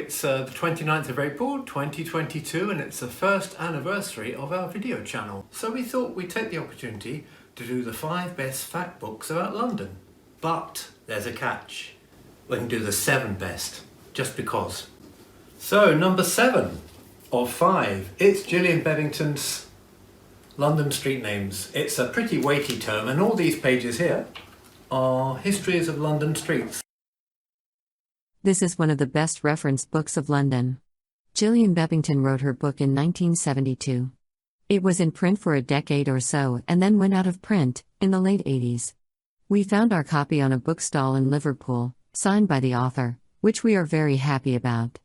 it's the 29th of April 2022 and it's the first anniversary of our video channel. So we thought we'd take the opportunity to do the 5 best fact books about London. But there's a catch. We can do the 7 best, just because. So number 7 of 5, it's Gillian Bevington's London Street Names. It's a pretty weighty term and all these pages here are histories of London streets. This is one of the best referenced books of London. Gillian Bevington wrote her book in 1972. It was in print for a decade or so and then went out of print in the late 80s. We found our copy on a bookstall in Liverpool, signed by the author, which we are very happy about.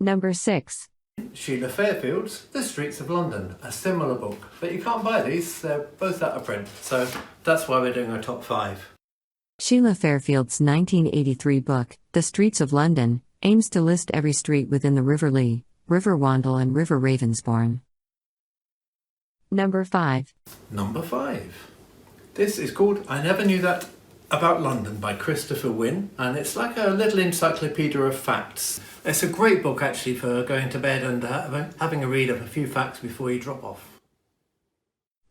Number 6. Sheila Fairfield's The Streets of London, a similar book, but you can't buy these, they're both out of print, so that's why we're doing our top 5. Sheila Fairfield's 1983 book, The Streets of London, aims to list every street within the River Lee, River Wandle and River Ravensbourne. Number 5. Number 5. This is called I Never Knew That About London by Christopher Wynne, and it's like a little encyclopedia of facts. It's a great book actually for going to bed and having a read of a few facts before you drop off.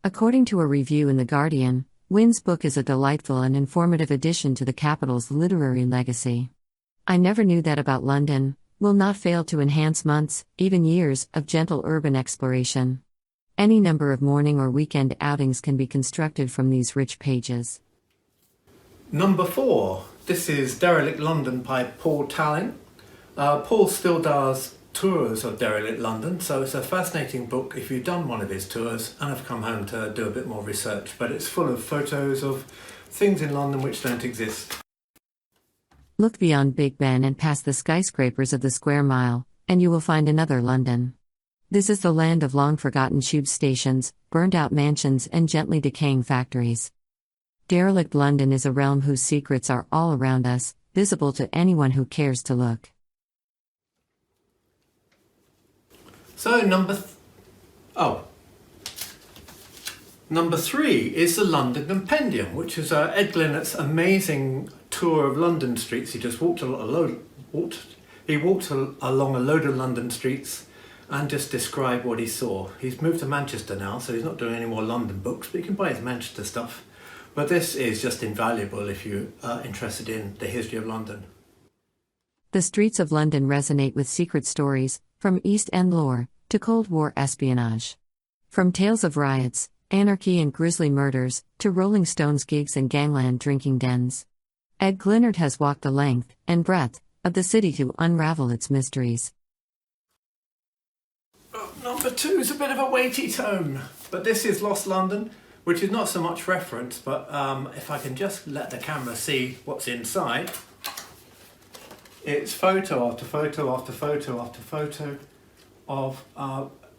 According to a review in The Guardian, Wynne's book is a delightful and informative addition to the capital's literary legacy. I Never Knew That About London will not fail to enhance months, even years, of gentle urban exploration. Any number of morning or weekend outings can be constructed from these rich pages. Number 4. This is Derelict London by Paul Talling. Paul still does tours of Derelict London, so it's a fascinating book if you've done one of his tours and have come home to do a bit more research, but it's full of photos of things in London which don't exist. Look beyond Big Ben and past the skyscrapers of the Square Mile, and you will find another London. This is the land of long-forgotten tube stations, burned-out mansions and gently decaying factories. Derelict London is a realm whose secrets are all around us, visible to anyone who cares to look. So number 3 is the London Compendium, which is Ed Glennett's amazing tour of London streets. He just walked along a load of London streets and just described what he saw. He's moved to Manchester now, so he's not doing any more London books, but you can buy his Manchester stuff. But this is just invaluable if you are interested in the history of London. The streets of London resonate with secret stories, from East End lore to Cold War espionage. From tales of riots, anarchy and grisly murders, to Rolling Stones gigs and gangland drinking dens. Ed Glennert has walked the length and breadth of the city to unravel its mysteries. Number 2 is a bit of a weighty tome, but this is Lost London, which is not so much reference, but if I can just let the camera see what's inside, it's photo after photo after photo after photo of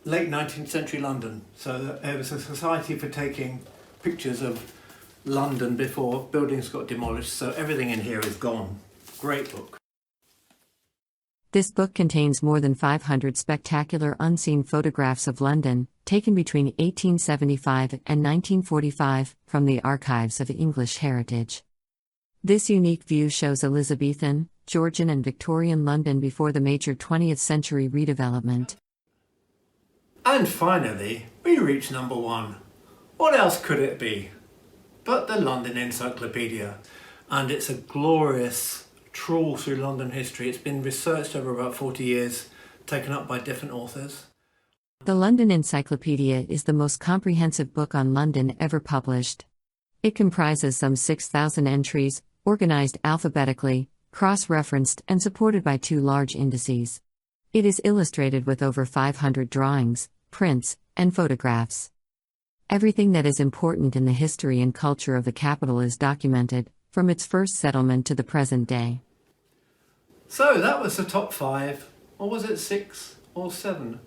late 19th century London. So there was a society for taking pictures of London before buildings got demolished, so everything in here is gone. Great book. This book contains more than 500 spectacular unseen photographs of London, taken between 1875 and 1945, from the archives of English heritage. This unique view shows Elizabethan, Georgian and Victorian London before the major 20th century redevelopment. And finally, we reach number 1. What else could it be but the London Encyclopedia? And it's a glorious trawl through London history. It's been researched over about 40 years, taken up by different authors. The London Encyclopedia is the most comprehensive book on London ever published. It comprises some 6,000 entries, organized alphabetically, cross-referenced and supported by 2 large indices. It is illustrated with over 500 drawings, prints, and photographs. Everything that is important in the history and culture of the capital is documented, from its first settlement to the present day. So that was the top 5, or was it 6 or 7?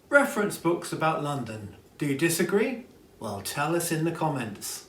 Reference books about London. Do you disagree? Well, tell us in the comments.